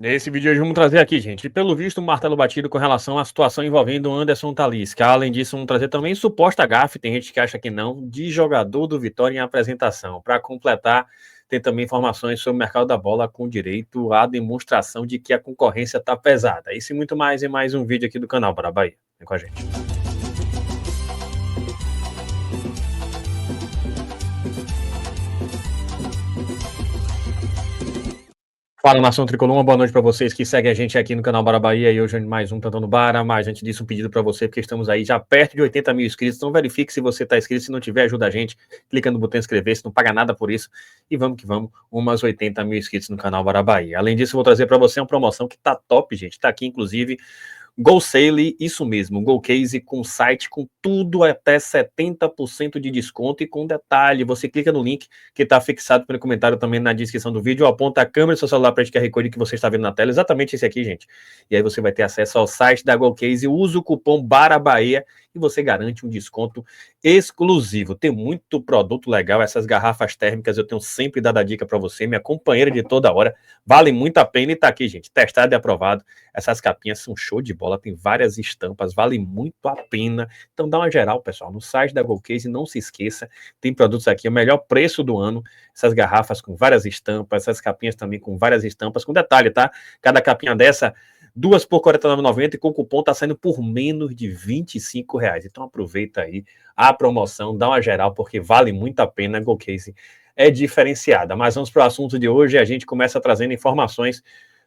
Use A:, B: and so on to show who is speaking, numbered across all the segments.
A: Nesse vídeo hoje vamos trazer aqui, gente, pelo visto, um martelo batido com relação à situação envolvendo o Anderson Talisca. Além disso, vamos trazer também suposta gafe, tem gente que acha que não, de jogador do Vitória em apresentação. Para completar, tem também informações sobre o mercado da bola com direito à demonstração de que a concorrência está pesada. Isso e muito mais em mais um vídeo aqui do canal Bora Bahia. Vem com a gente. Fala, nação tricolor, uma boa noite para vocês que seguem a gente aqui no canal Bora Bahia e hoje mais um Plantão no Bara, mas antes disso um pedido para você, porque estamos aí já perto de 80 mil inscritos, então verifique se você está inscrito, se não tiver ajuda a gente, clica no botão inscrever-se, não paga nada por isso, e vamos que vamos, umas 80 mil inscritos no canal Bora Bahia. Além disso, vou trazer para você uma promoção que tá top, gente, tá aqui inclusive, GoSale, isso mesmo, GoCase com site com tudo até 70% de desconto e com detalhe, você clica no link que está fixado pelo comentário também na descrição do vídeo, aponta a câmera do seu celular para esse QR Code que você está vendo na tela, exatamente esse aqui, gente. E aí você vai ter acesso ao site da GoCase, usa o cupom BARABAHIA e você garante um desconto exclusivo. Tem muito produto legal, essas garrafas térmicas eu tenho sempre dado a dica para você, minha companheira de toda hora, vale muito a pena e tá aqui, gente, testado e aprovado. Essas capinhas são show de bola, tem várias estampas, vale muito a pena. Então dá uma geral, pessoal, no site da GoCase, não se esqueça, tem produtos aqui, o melhor preço do ano, essas garrafas com várias estampas, essas capinhas também com várias estampas, com detalhe, tá? Cada capinha dessa, 2 por R$ 49,90 e com o cupom tá saindo por menos de R$ 25. Então aproveita aí a promoção, dá uma geral, porque vale muito a pena, a GoCase é diferenciada. Mas vamos para o assunto de hoje, a gente começa trazendo informações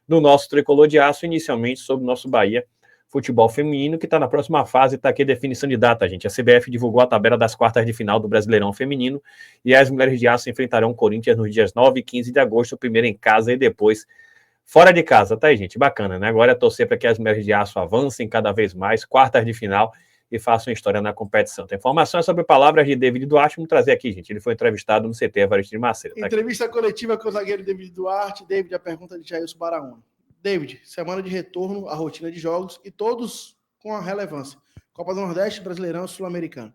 A: do nosso tricolor de aço, inicialmente sobre o nosso Bahia Futebol Feminino, que está na próxima fase, está aqui a definição de data, gente. A CBF divulgou a tabela das quartas de final do Brasileirão Feminino e as mulheres de aço enfrentarão o Corinthians nos dias 9 e 15 de agosto, primeiro em casa e depois fora de casa, tá aí, gente? Bacana, né? Agora é torcer para que as mulheres de aço avancem cada vez mais, quartas de final e façam história na competição. Tem informações sobre palavras de David Duarte, vamos trazer aqui, gente. Ele foi entrevistado no CT Evaristo de Macedo.
B: Tá, entrevista coletiva com o zagueiro David Duarte. David, a pergunta de Jailson Baraúna. David, semana de retorno à rotina de jogos e todos com a relevância. Copa do Nordeste, Brasileirão, Sul-Americano.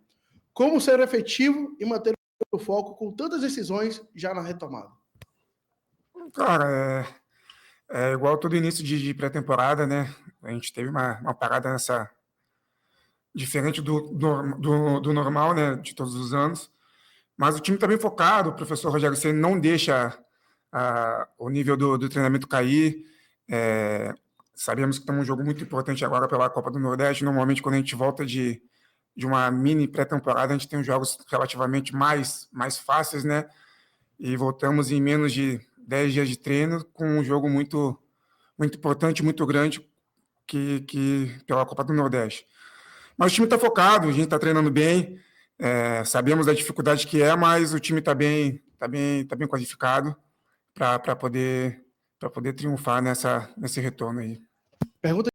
B: Como ser efetivo e manter o foco com tantas decisões já na retomada?
C: Cara, é igual todo início de pré-temporada, né? A gente teve uma parada nessa... diferente do normal, né? De todos os anos. Mas o time está bem focado, o professor Rogério Ceni não deixa o nível do treinamento cair. Sabemos que temos um jogo muito importante agora pela Copa do Nordeste. Normalmente, quando a gente volta de uma mini pré-temporada, a gente tem jogos relativamente mais fáceis, né? E voltamos em menos de 10 dias de treino com um jogo muito, muito importante, muito grande que pela Copa do Nordeste. Mas o time está focado, a gente está treinando bem, sabemos da dificuldade que é, mas o time está bem qualificado para poder triunfar nesse retorno aí.
B: Pergunta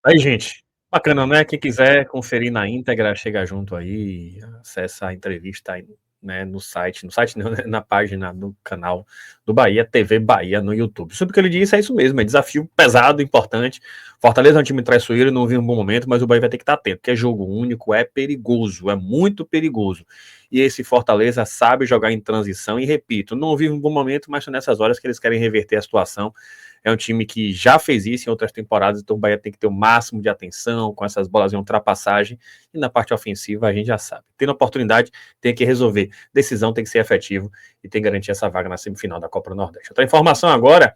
A: aí, gente. Bacana, né? Quem quiser conferir na íntegra, chega junto aí, acessa a entrevista aí, né, no site não, né, na página do canal do Bahia, TV Bahia no YouTube. Sobre o que ele disse, é isso mesmo, é desafio pesado, importante. Fortaleza é um time traiçoeiro, não vive um bom momento, mas o Bahia vai ter que estar atento, porque é jogo único, é perigoso, é muito perigoso. E esse Fortaleza sabe jogar em transição, e repito, não vive um bom momento, mas são nessas horas que eles querem reverter a situação. É um time que já fez isso em outras temporadas, então o Bahia tem que ter o máximo de atenção com essas bolas em ultrapassagem, e na parte ofensiva a gente já sabe. Tendo oportunidade, tem que resolver. Decisão tem que ser efetivo e tem que garantir essa vaga na semifinal da Copa do Nordeste. Outra informação agora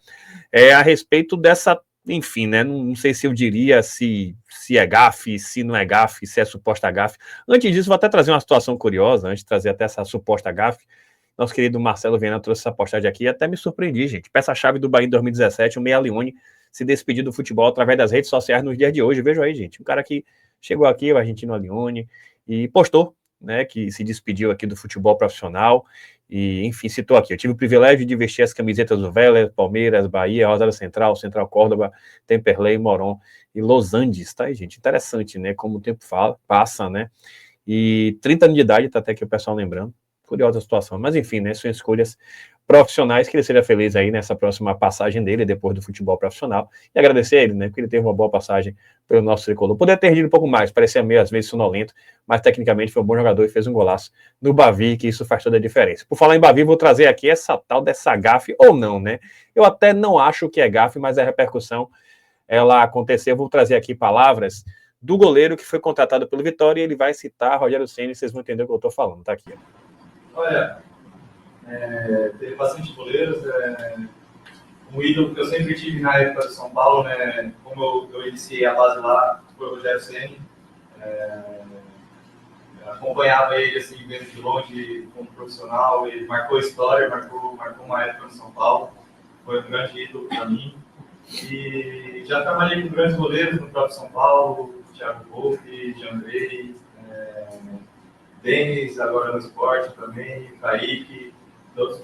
A: é a respeito dessa, enfim, né, não sei se eu diria se é gafe, se não é gafe, se é suposta gafe. Antes disso, vou até trazer uma situação curiosa, antes de trazer até essa suposta gafe. Nosso querido Marcelo Viana trouxe essa postagem aqui e até me surpreendi, gente. Peça-chave do Bahia em 2017, o Meia Leone se despediu do futebol através das redes sociais nos dias de hoje. Veja aí, gente, um cara que chegou aqui, o argentino Leone, e postou, né, que se despediu aqui do futebol profissional e, enfim, citou aqui: eu tive o privilégio de vestir as camisetas do Vélez, Palmeiras, Bahia, Rosário Central, Central Córdoba, Temperley, Moron e Los Andes, tá aí, gente? Interessante, né, como o tempo passa, né, e 30 anos de idade, tá até aqui o pessoal lembrando. Curiosa a situação, mas enfim, né, são escolhas. profissionais, que ele seja feliz aí nessa próxima passagem dele, depois do futebol profissional, e agradecer a ele, né, porque ele teve uma boa passagem pelo nosso tricolor. Poderia ter rendido um pouco mais, parecia meio às vezes sonolento, mas tecnicamente foi um bom jogador e fez um golaço no Bavi, que isso faz toda a diferença. Por falar em Bavi, vou trazer aqui essa tal dessa gafe, ou não, né? Eu até não acho que é gafe, mas a repercussão, ela aconteceu. Eu vou trazer aqui palavras do goleiro que foi contratado pelo Vitória, e ele vai citar Rogério Ceni, vocês vão entender o que eu estou falando, tá aqui.
D: Olha, teve bastante goleiros, um ídolo que eu sempre tive na época do São Paulo, né? Como eu iniciei a base lá, foi o Rogério Ceni. Acompanhava ele assim, vendo de longe como profissional, ele marcou história, marcou uma época no São Paulo, foi um grande ídolo para mim. E já trabalhei com grandes goleiros no próprio São Paulo, Thiago Volpe, Jandrei, Denis, agora no Sport também, Kaique,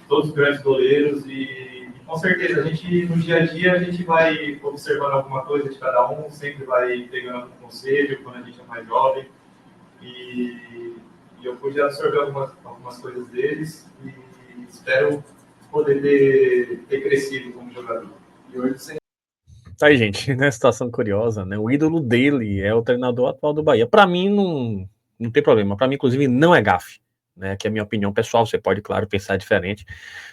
D: todos grandes goleiros. E com certeza, a gente no dia a dia a gente vai observando alguma coisa de cada um, sempre vai pegando um conselho quando a gente é mais jovem. E eu pude absorver algumas coisas deles e espero poder ter crescido como jogador. E hoje
A: Tá aí, gente, né? Situação curiosa, né? O ídolo dele é o treinador atual do Bahia. Para mim, não tem problema. Para mim, inclusive, não é gafe, né? Que é a minha opinião pessoal. Você pode, claro, pensar diferente.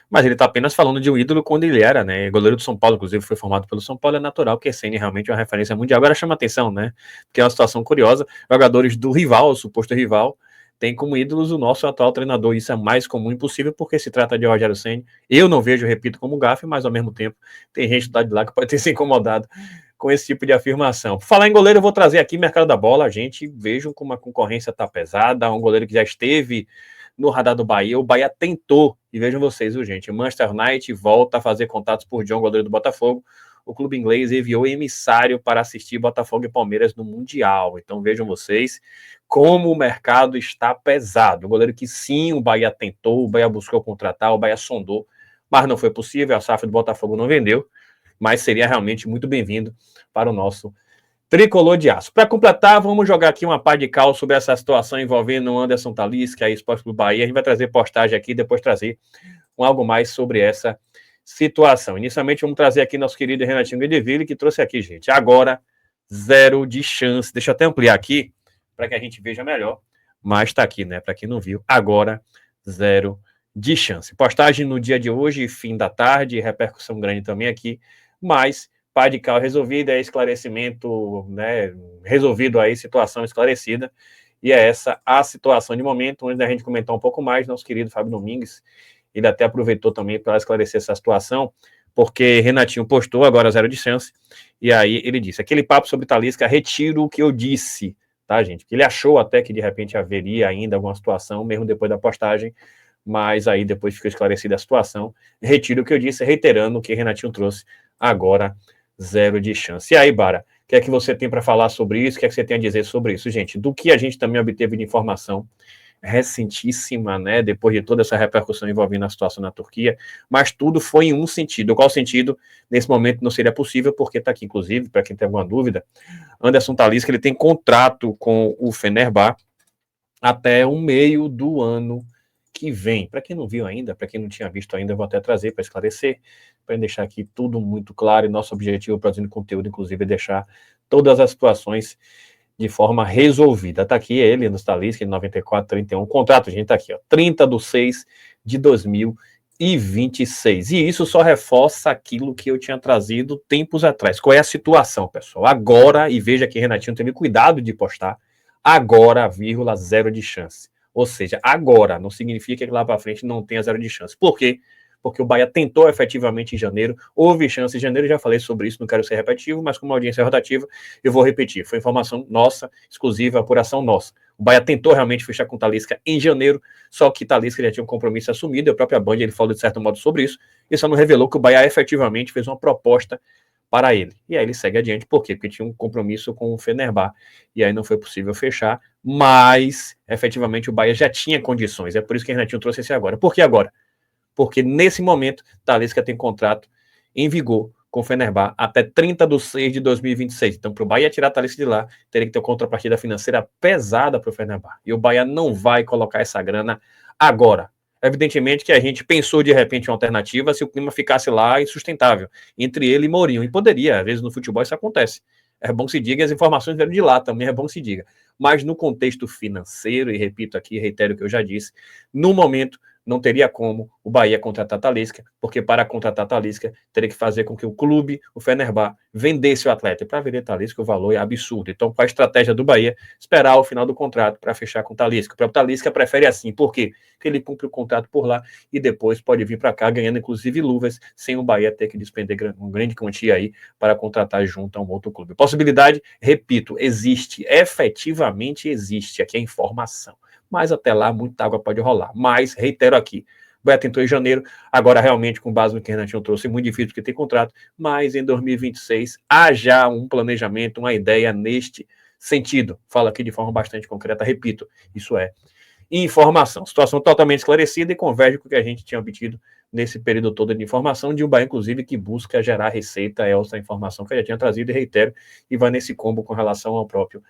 A: Mas ele tá apenas falando de um ídolo quando ele era, né? Goleiro do São Paulo, inclusive, foi formado pelo São Paulo. É natural que Ceni realmente é uma referência mundial. Agora chama atenção, né? Porque é uma situação curiosa. Jogadores do rival, o suposto rival, tem como ídolos o nosso atual treinador. Isso é mais comum e impossível, porque se trata de Rogério Ceni. Eu não vejo, repito, como gafe, mas ao mesmo tempo tem gente do lado de lá que pode ter se incomodado com esse tipo de afirmação. Por falar em goleiro, eu vou trazer aqui mercado da bola. A gente vejam como a concorrência está pesada. Um goleiro que já esteve no radar do Bahia. O Bahia tentou, e vejam vocês, viu, gente? O Manchester United volta a fazer contatos por John, goleiro do Botafogo. O clube inglês enviou emissário para assistir Botafogo e Palmeiras no Mundial. Então vejam vocês como o mercado está pesado. Um goleiro que sim, o Bahia tentou, o Bahia buscou contratar, o Bahia sondou, mas não foi possível, a SAF do Botafogo não vendeu, mas seria realmente muito bem-vindo para o nosso tricolor de aço. Para completar, vamos jogar aqui uma pá de cal sobre essa situação envolvendo o Anderson Talisca e Esporte Clube Bahia. A gente vai trazer postagem aqui, depois trazer algo mais sobre essa situação. Inicialmente, vamos trazer aqui nosso querido Renatinho Guedeville, que trouxe aqui, gente, agora 0 de chance. Deixa eu até ampliar aqui, para que a gente veja melhor, mas está aqui, né, para quem não viu, agora 0 de chance. Postagem no dia de hoje, fim da tarde, repercussão grande também aqui, mas pá de cal resolvida, esclarecimento, né, resolvido aí, situação esclarecida, e é essa a situação de momento. Antes da gente comentar um pouco mais, nosso querido Fábio Domingues, ele até aproveitou também para esclarecer essa situação, porque Renatinho postou agora 0 de chance, e aí ele disse, aquele papo sobre Talisca, retiro o que eu disse, tá, gente? Ele achou até que de repente haveria ainda alguma situação, mesmo depois da postagem, mas aí depois ficou esclarecida a situação. Retiro o que eu disse, reiterando o que Renatinho trouxe, agora 0 de chance. E aí, Bara, o que é que você tem para falar sobre isso? O que é que você tem a dizer sobre isso, gente? Do que a gente também obteve de informação recentíssima, né, depois de toda essa repercussão envolvendo a situação na Turquia, mas tudo foi em um sentido. Qual sentido? Nesse momento não seria possível, porque está aqui, inclusive, para quem tem alguma dúvida, Anderson Talisca, ele tem contrato com o Fenerbahçe até o meio do ano que vem. Para quem não viu ainda, para quem não tinha visto ainda, eu vou até trazer para esclarecer, para deixar aqui tudo muito claro, e nosso objetivo produzindo conteúdo, inclusive, é deixar todas as situações de forma resolvida. Tá aqui ele, no Talisca, em 94-31, o contrato, gente, tá aqui, ó, 30/6/2026. E isso só reforça aquilo que eu tinha trazido tempos atrás. Qual é a situação, pessoal? Agora, e veja que Renatinho teve cuidado de postar, agora, 0 de chance. Ou seja, agora, não significa que lá para frente não tenha 0 de chance. Por quê? Porque o Bahia tentou efetivamente em janeiro, houve chance em janeiro, já falei sobre isso, não quero ser repetitivo, mas como a audiência é rotativa, eu vou repetir. Foi informação nossa, exclusiva, apuração nossa. O Bahia tentou realmente fechar com o Talisca em janeiro, só que Talisca já tinha um compromisso assumido, a própria Band ele falou de certo modo sobre isso, e só não revelou que o Bahia efetivamente fez uma proposta para ele. E aí ele segue adiante, por quê? Porque tinha um compromisso com o Fenerbahçe, e aí não foi possível fechar, mas efetivamente o Bahia já tinha condições, é por isso que o Renatinho trouxe esse agora. Por que agora? Porque nesse momento, Talisca tem contrato em vigor com o Fenerbahçe até 30/6/2026. Então, para o Bahia tirar a Talisca de lá, teria que ter uma contrapartida financeira pesada para o Fenerbahçe. E o Bahia não vai colocar essa grana agora. Evidentemente que a gente pensou de repente uma alternativa se o clima ficasse lá insustentável, entre ele e Mourinho. E poderia, às vezes no futebol isso acontece. É bom que se diga, as informações vieram de lá também, é bom que se diga. Mas no contexto financeiro, e repito aqui, reitero o que eu já disse, no momento não teria como o Bahia contratar Talisca, porque para contratar Talisca teria que fazer com que o clube, o Fenerbahçe, vendesse o atleta. E para vender Talisca o valor é absurdo. Então, qual a estratégia do Bahia? Esperar o final do contrato para fechar com Talisca. O próprio Talisca prefere assim. Por quê? Porque ele cumpre o contrato por lá e depois pode vir para cá ganhando inclusive luvas, sem o Bahia ter que despender uma grande quantia aí para contratar junto a um outro clube. Possibilidade, repito, existe, efetivamente existe. Aqui é informação. Mas até lá muita água pode rolar. Mas, reitero aqui, o Bahia tentou em janeiro, agora realmente com base no que o Renatinho trouxe, é muito difícil porque tem contrato, mas em 2026 há já um planejamento, uma ideia neste sentido. Falo aqui de forma bastante concreta, repito, isso é informação. Situação totalmente esclarecida e converge com o que a gente tinha obtido nesse período todo de informação, de um Bahia, inclusive, que busca gerar receita, é essa informação que eu já tinha trazido e reitero, e vai nesse combo com relação ao próprio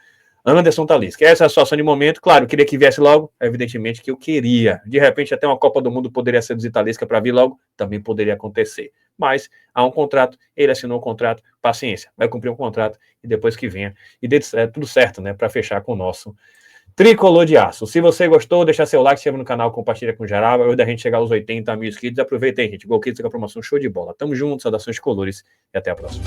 A: Anderson Talisca. Essa é a situação de momento. Claro, queria que viesse logo. Evidentemente que eu queria. De repente, até uma Copa do Mundo poderia seduzir Talisca para vir logo. Também poderia acontecer. Mas há um contrato, ele assinou um contrato. Paciência, vai cumprir um contrato e depois que venha. E dê tudo certo, né? Para fechar com o nosso Tricolor de Aço. Se você gostou, deixa seu like, se inscreve no canal, compartilha com geral. Hoje da gente chegar aos 80 mil inscritos. Aproveita aí, gente. Gol Kids com a promoção show de bola. Tamo junto, saudações de colores e até a próxima.